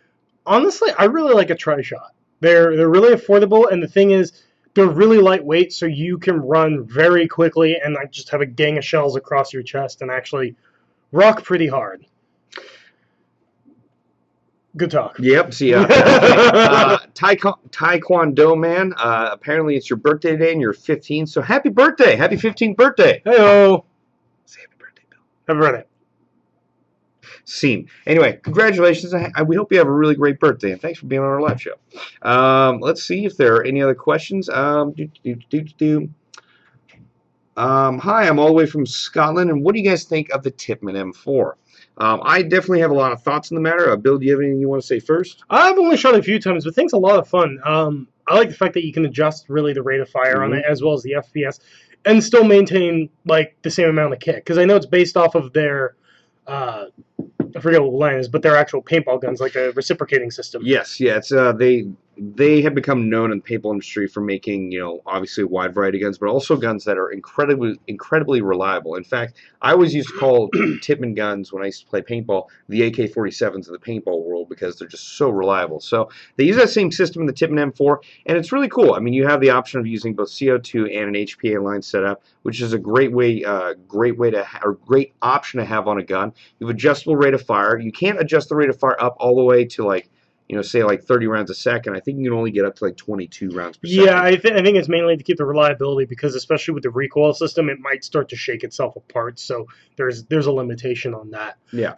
Speaker 1: honestly, I really like a tri-shot. They're really affordable, and the thing is, they're really lightweight, so you can run very quickly and like just have a gang of shells across your chest and actually rock pretty hard. Good talk.
Speaker 2: Yep. See, Taekwondo man. Apparently, it's your birthday today, and you're 15. So happy birthday! Happy 15th birthday!
Speaker 1: Hey-o.
Speaker 2: Say happy birthday, Bill.
Speaker 1: Happy birthday.
Speaker 2: Scene. Anyway, congratulations. We hope you have a really great birthday, and thanks for being on our live show. Let's see if there are any other questions. Hi, I'm all the way from Scotland, and what do you guys think of the Tippmann M4? I definitely have a lot of thoughts on the matter. Bill, do you have anything you want to say first?
Speaker 1: I've only shot it a few times, but the thing's a lot of fun. I like the fact that you can adjust really the rate of fire on it, as well as the FPS, and still maintain like the same amount of kick. Because I know it's based off of their, I forget what line it is, but their actual paintball guns, like a reciprocating system.
Speaker 2: Yes, yeah. It's they have become known in the paintball industry for making, obviously a wide variety of guns, but also guns that are incredibly reliable. In fact, I always used to call Tippmann guns, when I used to play paintball, the AK-47s of the paintball world, because they're just so reliable. So they use that same system in the Tippmann M4, and it's really cool. I mean, you have the option of using both CO2 and an HPA line setup, which is a great option to have on a gun. You have adjustable rate of fire. You can't adjust the rate of fire up all the way to say 30 rounds a second. I think you can only get up to 22 rounds per second.
Speaker 1: Yeah, I think it's mainly to keep the reliability, because especially with the recoil system, it might start to shake itself apart. So there's a limitation on that.
Speaker 2: Yeah.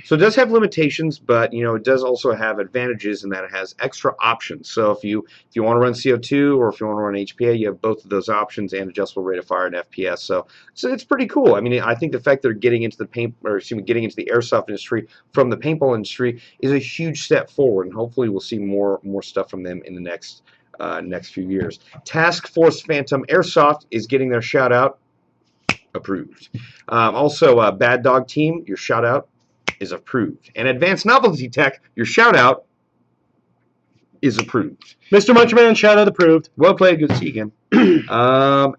Speaker 2: So it does have limitations, but it does also have advantages in that it has extra options. So if you want to run CO2 or if you want to run HPA, you have both of those options and adjustable rate of fire and FPS. So it's pretty cool. I mean, I think the fact they're getting into the getting into the airsoft industry from the paintball industry is a huge step forward, and hopefully we'll see more stuff from them in the next few years. Task Force Phantom Airsoft is getting their shout out. Approved. Also, Bad Dog Team, your shout out is approved. And Advanced Novelty Tech, your shout out is approved.
Speaker 1: Mr. Munchman, shout out approved.
Speaker 2: Well played. Good to see you again.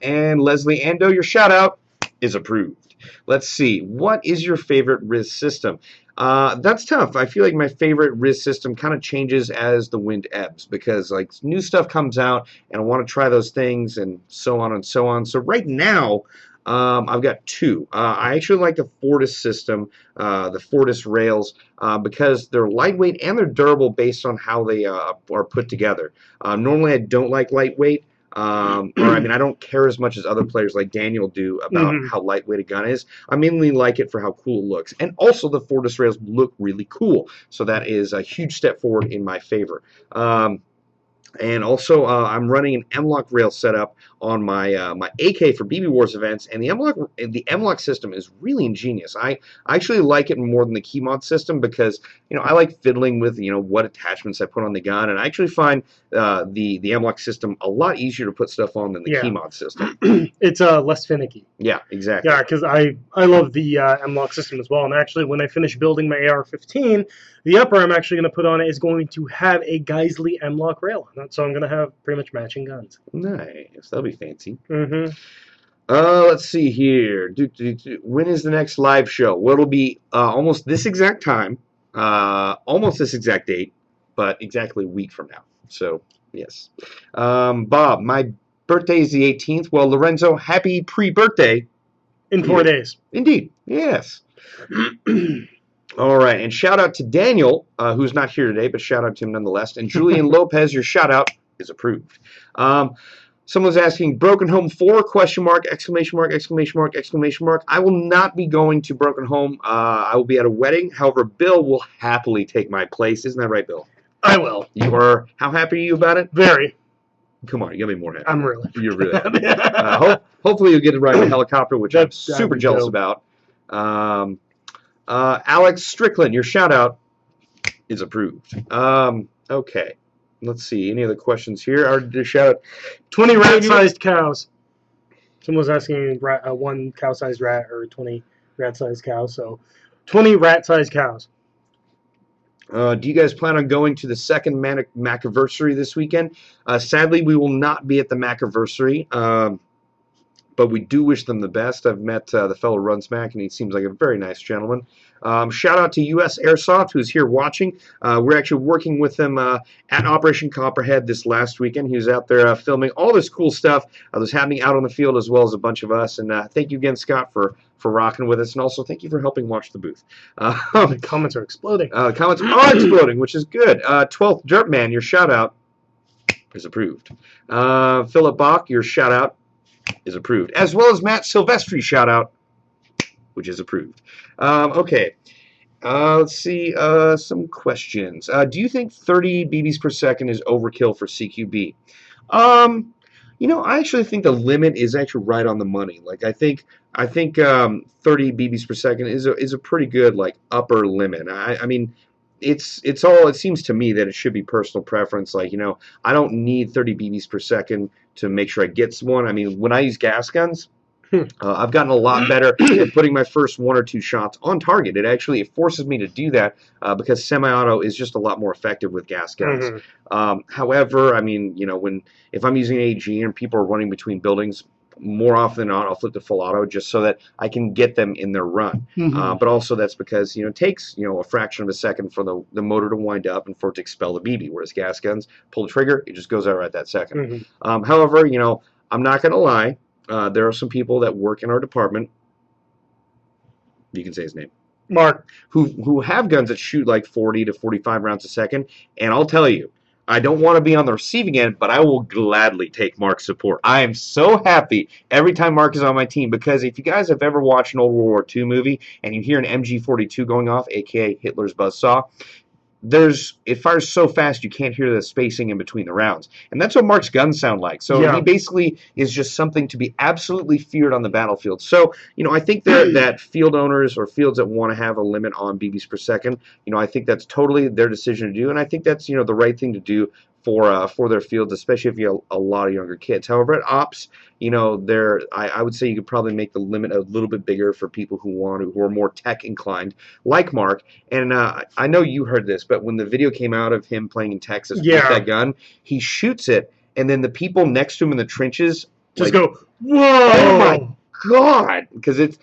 Speaker 2: And Leslie Ando, your shout out is approved. Let's see. What is your favorite RIS system? That's tough. I feel like my favorite RIS system kind of changes as the wind ebbs because like new stuff comes out and I want to try those things and so on and so on. So right now, I've got two. I actually like the Fortis system, the Fortis rails, because they're lightweight and they're durable based on how they are put together. Normally, I don't like lightweight. Or I mean, I don't care as much as other players like Daniel do about how lightweight a gun is. I mainly like it for how cool it looks, and also the Fortis rails look really cool. So that is a huge step forward in my favor. And also, I'm running an M-Lock rail setup on my my AK for BB Wars events, and the M-Lock system is really ingenious. I actually like it more than the key mod system because I like fiddling with what attachments I put on the gun, and I actually find the M-Lock system a lot easier to put stuff on than the key mod system.
Speaker 1: It's less finicky.
Speaker 2: Yeah, exactly.
Speaker 1: Yeah, because I love the M-Lock system as well, and actually when I finish building my AR-15, the upper I'm actually going to put on it is going to have a Geisley M-Lock rail on it, so I'm going to have pretty much matching guns.
Speaker 2: Nice, that'll be fancy.
Speaker 1: Mm-hmm.
Speaker 2: Let's see here. When is the next live show? Well, it'll be almost this exact time, almost this exact date, but exactly a week from now. So, yes. Bob, my birthday is the 18th. Well, Lorenzo, happy pre-birthday.
Speaker 1: In 4 days.
Speaker 2: Indeed, yes. All right, and shout out to Daniel, who's not here today, but shout out to him nonetheless. And Julian Lopez, your shout out is approved. Someone's asking, Broken Home 4, question mark, exclamation mark, exclamation mark, exclamation mark. I will not be going to Broken Home. I will be at a wedding. However, Bill will happily take my place. Isn't that right, Bill?
Speaker 1: I will.
Speaker 2: You are, how happy are you about it?
Speaker 1: Very.
Speaker 2: Come on, you gotta be more happy.
Speaker 1: I'm really.
Speaker 2: You're really happy. Hopefully you'll get to ride in a helicopter, which I'm super jealous about. Alex Strickland, your shout out is approved. Okay. Let's see. Any other questions here? Our shout out
Speaker 1: 20 rat-sized cows. Someone was asking one cow-sized rat or 20 rat-sized cows. So 20 rat-sized cows.
Speaker 2: Do you guys plan on going to the second Maciversary this weekend? Sadly, we will not be at the Maciversary, but we do wish them the best. I've met the fellow runs Mac, and he seems like a very nice gentleman. Shout out to US Airsoft, who's here watching. We're actually working with him at Operation Copperhead this last weekend. He was out there filming all this cool stuff that was happening out on the field, as well as a bunch of us. And thank you again, Scott, for rocking with us, and also thank you for helping watch the booth.
Speaker 1: The comments are exploding.
Speaker 2: The comments are exploding, which is good. 12th Dirtman, your shout out is approved. Philip Bach, your shout out is approved, as well as Matt Silvestri shout out, which is approved. Okay, let's see some questions. Do you think 30 BBs per second is overkill for CQB? I actually think the limit is actually right on the money. Like I think 30 BBs per second is a pretty good like upper limit. I mean, it seems to me that it should be personal preference. Like, I don't need 30 BBs per second to make sure I get one. I mean, when I use gas guns, I've gotten a lot better at putting my first 1 or 2 shots on target. It forces me to do that because semi-auto is just a lot more effective with gas guns. However, I mean, if I'm using an AG and people are running between buildings, more often than not, I'll flip to full auto just so that I can get them in their run. But also that's because, it takes, a fraction of a second for the motor to wind up and for it to expel the BB, whereas gas guns, pull the trigger, it just goes out right that second. However, I'm not going to lie. There are some people that work in our department, you can say his name,
Speaker 1: Mark,
Speaker 2: who have guns that shoot like 40 to 45 rounds a second, and I'll tell you, I don't want to be on the receiving end, but I will gladly take Mark's support. I am so happy every time Mark is on my team, because if you guys have ever watched an old World War II movie and you hear an MG42 going off, aka Hitler's buzzsaw, it fires so fast you can't hear the spacing in between the rounds. And that's what Mark's guns sound like. So he basically is just something to be absolutely feared on the battlefield. So, I think that field owners or fields that want to have a limit on BBs per second, I think that's totally their decision to do. And I think that's, the right thing to do for their fields, especially if you have a lot of younger kids. However, at ops, I would say you could probably make the limit a little bit bigger for people who are more tech inclined, like Mark. And I know you heard this, but when the video came out of him playing in Texas with that gun, he shoots it, and then the people next to him in the trenches
Speaker 1: just go, whoa!
Speaker 2: Oh my God, because it's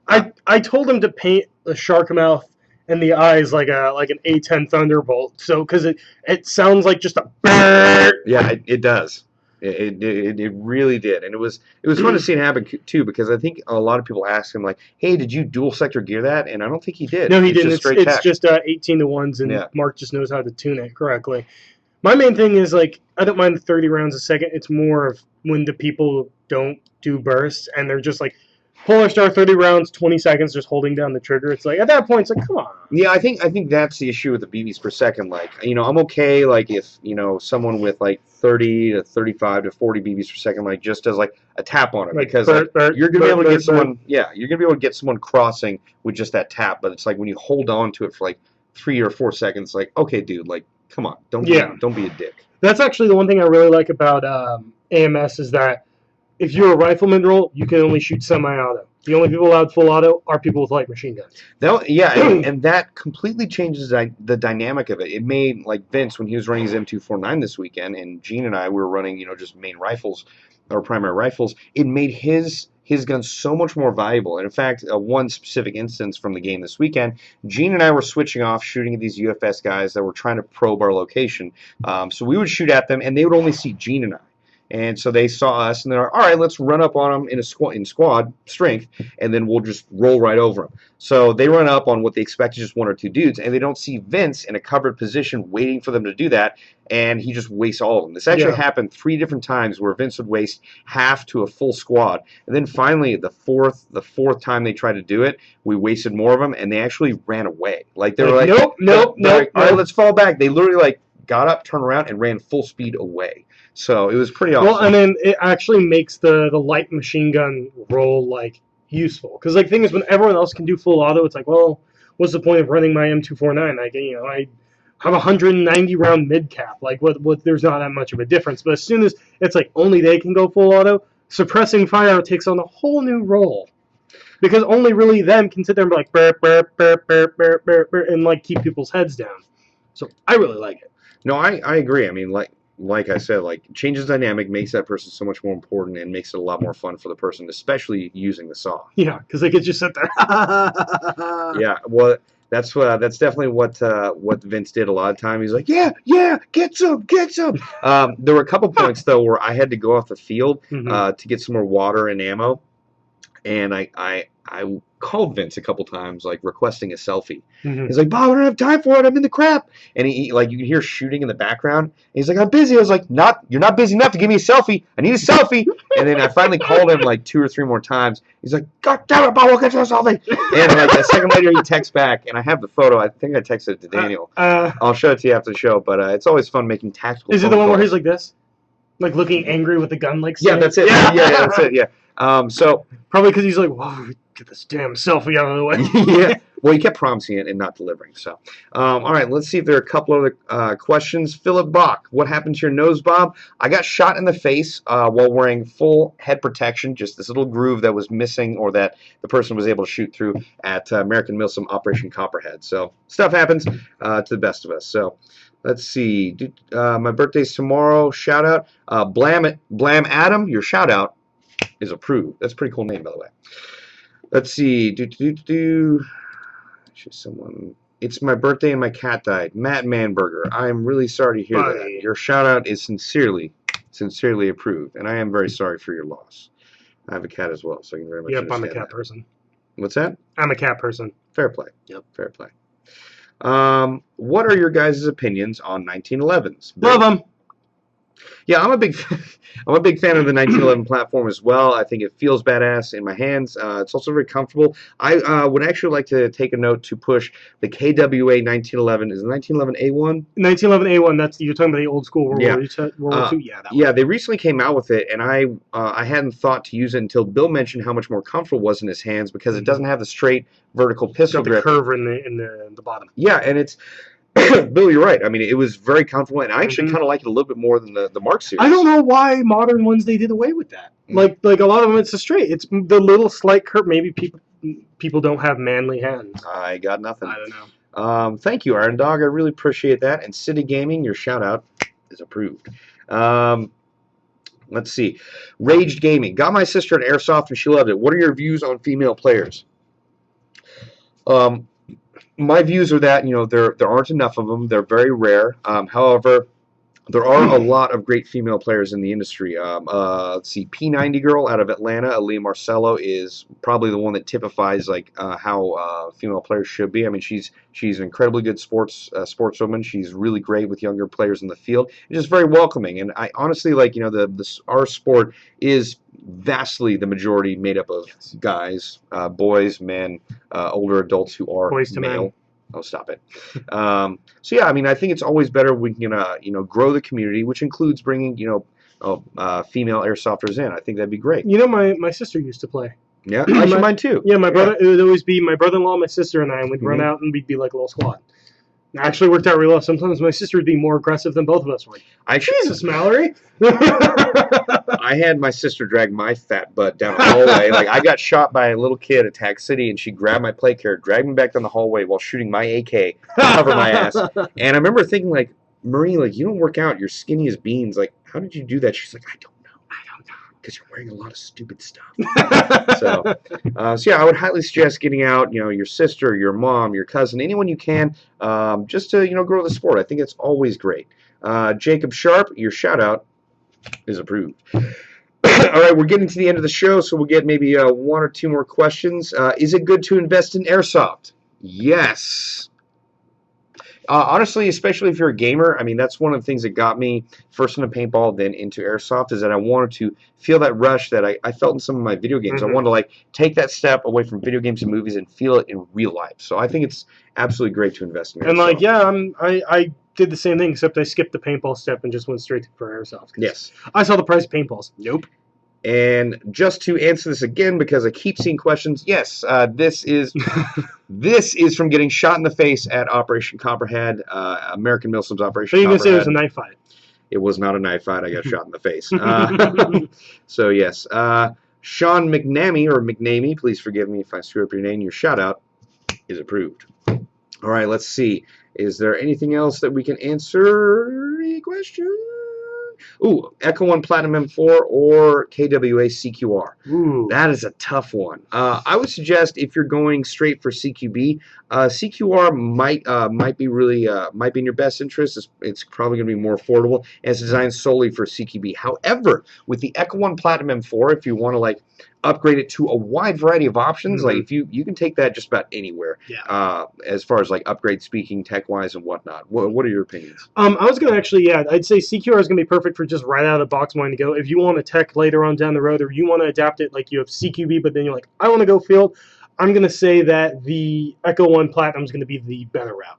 Speaker 1: I told him to paint the shark mouth and the eyes like an A10 Thunderbolt. So because it sounds like just a bird.
Speaker 2: yeah, it does. It really did, and it was fun to see it happen too, because I think a lot of people ask him like, "Hey, did you dual sector gear that?" And I don't think he did.
Speaker 1: No, he
Speaker 2: It's
Speaker 1: didn't.
Speaker 2: just straight
Speaker 1: It's
Speaker 2: tech.
Speaker 1: just 18 to ones, and
Speaker 2: Yeah.
Speaker 1: Mark just knows how to tune it correctly. My main thing is like I don't mind the 30 rounds a second. It's more of when the people don't do bursts and they're just like Polar Star 30 rounds, 20 seconds, just holding down the trigger. It's like at that point, it's like come on.
Speaker 2: Yeah, I think that's the issue with the BBs per second. Like, I'm okay like if someone with like 30 to 35 to 40 BBs per second like just does like a tap on it,
Speaker 1: Like,
Speaker 2: because
Speaker 1: burp, burp,
Speaker 2: you're gonna be able to
Speaker 1: burp,
Speaker 2: get
Speaker 1: burp,
Speaker 2: someone. Yeah, you're gonna be able to get someone crossing with just that tap. But it's like when you hold on to it for like 3 or 4 seconds, like, okay, dude, like, come on, don't be a dick.
Speaker 1: That's actually the one thing I really like about AMS is that if you're a rifleman role, you can only shoot semi-auto. The only people allowed full auto are people with light machine guns.
Speaker 2: And that completely changes the dynamic of it. It made, like, Vince, when he was running his M249 this weekend, and Gene and I were running, just main rifles or primary rifles, it made his gun so much more valuable. And in fact, one specific instance from the game this weekend, Gene and I were switching off shooting at these UFS guys that were trying to probe our location. So we would shoot at them, and they would only see Gene and I. And so they saw us, and they're like, all right, let's run up on them in squad strength, and then we'll just roll right over them. So they run up on what they expect is just one or two dudes, and they don't see Vince in a covered position waiting for them to do that, and he just wastes all of them. This actually happened 3 different times where Vince would waste half to a full squad, and then finally the fourth time they tried to do it, we wasted more of them, and they actually ran away. Like they were like,
Speaker 1: nope.
Speaker 2: All right, let's fall back. They literally like got up, turned around, and ran full speed away. So it was pretty awesome.
Speaker 1: Well, and then it actually makes the light machine gun role like useful because like thing is when everyone else can do full auto, it's like, well, what's the point of running my M249? Like I have a 190 round mid cap. Like what? There's not that much of a difference. But as soon as it's like only they can go full auto, suppressing fire takes on a whole new role. Because only really them can sit there and be like burp, burp, burp, burp, burp, burp, burp, and like keep people's heads down. So I really like it.
Speaker 2: No, I agree. I mean, like I said, like changes dynamic, makes that person so much more important, and makes it a lot more fun for the person, especially using the saw.
Speaker 1: Yeah, because they could just sit there.
Speaker 2: Yeah, well, that's definitely what Vince did a lot of time. He's like, yeah, get some. There were a couple points though where I had to go off the field to get some more water and ammo, and I called Vince a couple times, like requesting a selfie. He's like, Bob, I don't have time for it. I'm in the crap. And he like you can hear shooting in the background. And he's like, I'm busy. I was like, you're not busy enough to give me a selfie. I need a selfie. And then I finally called him like 2 or 3 more times. He's like, God damn it, Bob, we'll get you a selfie. And like a second later, he texts back, and I have the photo. I think I texted it to Daniel. I'll show it to you after the show. But it's always fun making tactical.
Speaker 1: Is it the one where he's like this, like looking angry with the gun, like?
Speaker 2: Yeah, that's it. Yeah, that's it. Yeah. So
Speaker 1: probably because he's like, whoa, get this damn selfie out of the way.
Speaker 2: Yeah. Well, he kept promising it and not delivering. So, all right, let's see if there are a couple other questions. Philip Bach, what happened to your nose, Bob? I got shot in the face while wearing full head protection, just this little groove that was missing or that the person was able to shoot through at American MILSIM Operation Copperhead. So, stuff happens to the best of us. So, let's see. My birthday's tomorrow. Shout out. Blam Adam, your shout out is approved. That's a pretty cool name, by the way. Let's see. Someone. It's my birthday and my cat died. Matt Manberger. I am really sorry to hear that. Your shout out is sincerely approved, and I am very sorry for your loss. I have a cat as well, so I can very much understand.
Speaker 1: I'm a cat person.
Speaker 2: What's that?
Speaker 1: I'm a cat person.
Speaker 2: Fair play.
Speaker 1: Yep.
Speaker 2: Fair play. What are your guys' opinions on 1911s?
Speaker 1: Love them.
Speaker 2: Yeah, I'm a big fan of the 1911 platform as well. I think it feels badass in my hands. It's also very comfortable. I would actually like to take a note to push the KWA 1911. Is it 1911A1?
Speaker 1: 1911A1. That's you're talking about the old school World War II. Yeah, that one.
Speaker 2: They recently came out with it, and I hadn't thought to use it until Bill mentioned how much more comfortable it was in his hands because it doesn't have the straight vertical pistol grip.
Speaker 1: The curve in the bottom.
Speaker 2: Yeah, and it's. Bill, you're right. I mean, it was very comfortable, and I actually kind of like it a little bit more than the Mark series.
Speaker 1: I don't know why modern ones they did away with that. Like a lot of them, it's a straight. It's the little slight curve. Maybe people don't have manly hands.
Speaker 2: I got nothing.
Speaker 1: I don't know.
Speaker 2: Thank you, Iron Dog. I really appreciate that. And City Gaming, your shout out is approved. Let's see. Raged Gaming. Got my sister an Airsoft and she loved it. What are your views on female players? My views are that, there aren't enough of them. They're very rare. However, there are a lot of great female players in the industry. Let's see, P90 girl out of Atlanta, Aaliyah Marcello, is probably the one that typifies how female players should be. I mean, she's an incredibly good sportswoman. She's really great with younger players in the field. And just very welcoming. And I honestly our sport is vastly the majority made up of guys, boys, men, older adults who are
Speaker 1: Boys to
Speaker 2: male.
Speaker 1: men.
Speaker 2: Oh, stop it. So yeah, I mean, I think it's always better we can, grow the community, which includes bringing, female airsofters in. I think that'd be great.
Speaker 1: My sister used to play.
Speaker 2: Yeah, actually mine too.
Speaker 1: Yeah, my brother. It would always be my brother-in-law, my sister, and I, and we'd run out and we'd be like a little squad. It actually worked out really well. Sometimes my sister would be more aggressive than both of us. We're like, Jesus, Mallory.
Speaker 2: I had my sister drag my fat butt down the hallway. Like, I got shot by a little kid at Tac City, and she grabbed my play carrier, dragged me back down the hallway while shooting my AK to cover my ass. And I remember thinking, like, Marie, like, you don't work out. You're skinny as beans. Like, how did you do that? She's like, I don't know. Because you're wearing a lot of stupid stuff. So yeah, I would highly suggest getting out, your sister, your mom, your cousin, anyone you can, just to, grow the sport. I think it's always great. Jacob Sharp, your shout-out is approved. All right, we're getting to the end of the show, so we'll get maybe one or two more questions. Is it good to invest in Airsoft? Yes. Honestly, especially if you're a gamer, I mean, that's one of the things that got me first into paintball, then into Airsoft, is that I wanted to feel that rush that I felt in some of my video games. I wanted to, take that step away from video games and movies and feel it in real life. So I think it's absolutely great to invest in Airsoft.
Speaker 1: And, I did the same thing, except I skipped the paintball step and just went straight for Airsoft.
Speaker 2: Yes.
Speaker 1: I saw the price of paintballs. Nope.
Speaker 2: And just to answer this again, because I keep seeing questions, yes, this is from getting shot in the face at Operation Copperhead, American MILSIM's Operation
Speaker 1: So you can
Speaker 2: Copperhead.
Speaker 1: say it was a knife fight.
Speaker 2: It was not a knife fight. I got shot in the face. So yes, Sean McNamee, please forgive me if I screw up your name. Your shout out is approved. All right, let's see. Is there anything else that we can answer? Any question? Ooh, Echo 1 Platinum M4 or KWA CQR.
Speaker 1: Ooh.
Speaker 2: That is a tough one. I would suggest if you're going straight for CQB, CQR might be in your best interest. It's probably going to be more affordable, and it's designed solely for CQB. However, with the Echo 1 Platinum M4, if you want to upgrade it to a wide variety of options, if you can take that just about anywhere.
Speaker 1: Yeah.
Speaker 2: As far as upgrade speaking, tech wise and whatnot. What are your opinions?
Speaker 1: I was gonna I'd say CQR is gonna be perfect for just right out of the box wanting to go. If you want a tech later on down the road, or you want to adapt it, like you have CQB, but then you're like, I want to go field, I'm gonna say that the Echo 1 Platinum is gonna be the better route.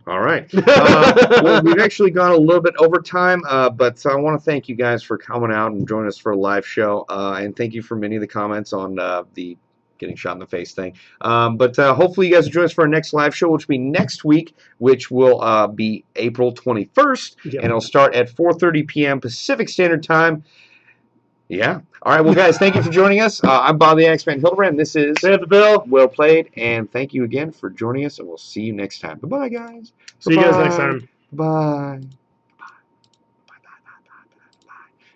Speaker 2: All right. Well, we've actually gone a little bit over time, but I want to thank you guys for coming out and joining us for a live show, and thank you for many of the comments on the getting shot in the face thing. But hopefully you guys will join us for our next live show, which will be next week, which will be April 21st, and it'll start at 4:30 p.m. Pacific Standard Time. Yeah. All right. Well, guys, thank you for joining us. I'm Bob the X-Man Hildebrand. This is
Speaker 1: Bantha Bill.
Speaker 2: Well played, and thank you again for joining us, and we'll see you next time. Bye-bye, guys.
Speaker 1: See you guys next time.
Speaker 2: Bye.